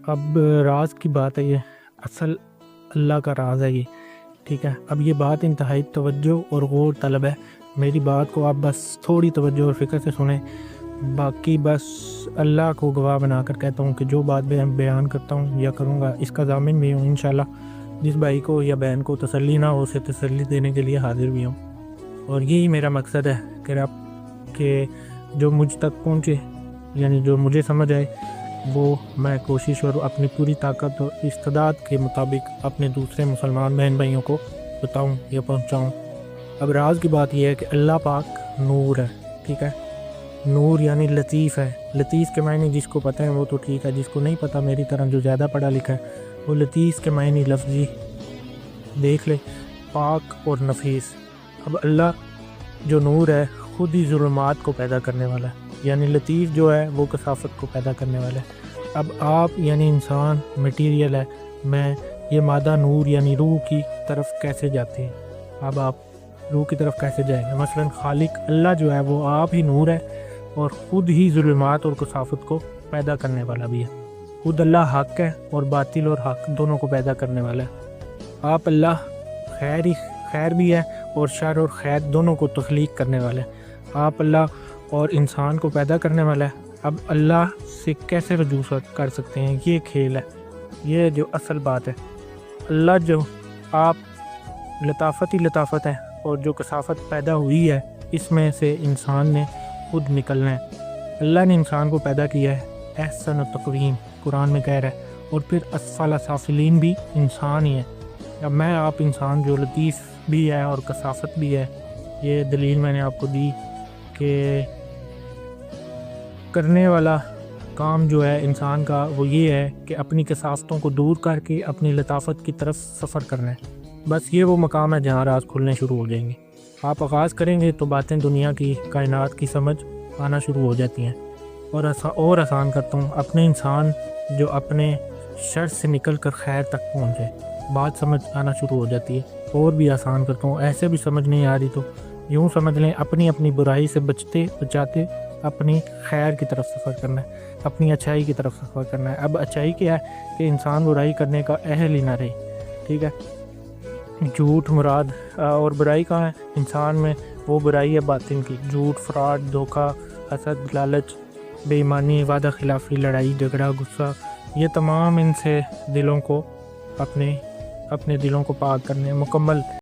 اب راز کی بات ہے، یہ اصل اللہ کا راز ہے یہ، ٹھیک ہے۔ اب یہ بات انتہائی توجہ اور غور طلب ہے، میری بات کو آپ بس تھوڑی توجہ اور فکر سے سنیں، باقی بس اللہ کو گواہ بنا کر کہتا ہوں کہ جو بات بیان کرتا ہوں یا کروں گا اس کا ضامن بھی ہوں انشاءاللہ۔ جس بھائی کو یا بہن کو تسلی نہ ہو اسے تسلی دینے کے لیے حاضر بھی ہوں، اور یہی میرا مقصد ہے کہ جو مجھ تک پہنچے، یعنی جو مجھے سمجھ آئے وہ میں کوشش اور اپنی پوری طاقت اور استعداد کے مطابق اپنے دوسرے مسلمان بہن بھائیوں کو بتاؤں یا پہنچاؤں۔ اب راز کی بات یہ ہے کہ اللہ پاک نور ہے، ٹھیک ہے۔ نور یعنی لطیف ہے۔ لطیف کے معنی جس کو پتہ ہے وہ تو ٹھیک ہے، جس کو نہیں پتہ میری طرح جو زیادہ پڑھا لکھا ہے وہ لطیف کے معنی لفظی دیکھ لے، پاک اور نفیس۔ اب اللہ جو نور ہے خود ہی ظلمات کو پیدا کرنے والا ہے، یعنی لطیف جو ہے وہ کثافت کو پیدا کرنے والا ہے۔ اب آپ یعنی انسان میٹیریل ہے، میں یہ مادہ نور یعنی روح کی طرف کیسے جاتے ہیں؟ اب آپ روح کی طرف کیسے جائیں گے؟ مثلا خالق اللہ جو ہے وہ آپ ہی نور ہے اور خود ہی ظلمات اور کثافت کو پیدا کرنے والا بھی ہے۔ خود اللہ حق ہے اور باطل اور حق دونوں کو پیدا کرنے والا ہے۔ آپ اللہ خیر بھی ہے اور شر اور خیر دونوں کو تخلیق کرنے والا ہے۔ آپ اللہ اور انسان کو پیدا کرنے والا ہے۔ اب اللہ سے کیسے رجوع کر سکتے ہیں؟ یہ کھیل ہے، یہ جو اصل بات ہے۔ اللہ جو آپ لطافت ہی لطافت ہے، اور جو کثافت پیدا ہوئی ہے اس میں سے انسان نے خود نکلنا ہے۔ اللہ نے انسان کو پیدا کیا ہے احسن تقویم، قرآن میں کہہ رہا ہے، اور پھر اسفل سافلین بھی انسان ہی ہے۔ اب میں آپ انسان جو لطیف بھی ہے اور کثافت بھی ہے، یہ دلیل میں نے آپ کو دی کہ کرنے والا کام جو ہے انسان کا وہ یہ ہے کہ اپنی کثافتوں کو دور کر کے اپنی لطافت کی طرف سفر کرنا ہے۔ بس یہ وہ مقام ہے جہاں راز کھلنے شروع ہو جائیں گے۔ آپ آغاز کریں گے تو باتیں دنیا کی، کائنات کی سمجھ آنا شروع ہو جاتی ہیں۔ اور آسان کرتا ہوں، اپنے انسان جو اپنے شر سے نکل کر خیر تک پہنچے، بات سمجھ آنا شروع ہو جاتی ہے۔ اور بھی آسان کرتا ہوں، ایسے بھی سمجھ نہیں آ رہی تو یوں سمجھ لیں، اپنی برائی سے بچاتے اپنی خیر کی طرف سفر کرنا ہے، اپنی اچھائی کی طرف سفر کرنا ہے۔ اب اچھائی کیا ہے کہ انسان برائی کرنے کا اہل ہی نہ رہے، ٹھیک ہے۔ جھوٹ مراد اور برائی کہاں ہے انسان میں؟ وہ برائی ہے باطن کی، جھوٹ، فراڈ، دھوکہ، حسد، لالچ، بے ایمانی، وعدہ خلافی، لڑائی جھگڑا، غصہ، یہ تمام ان سے اپنے دلوں کو پاک کرنے مکمل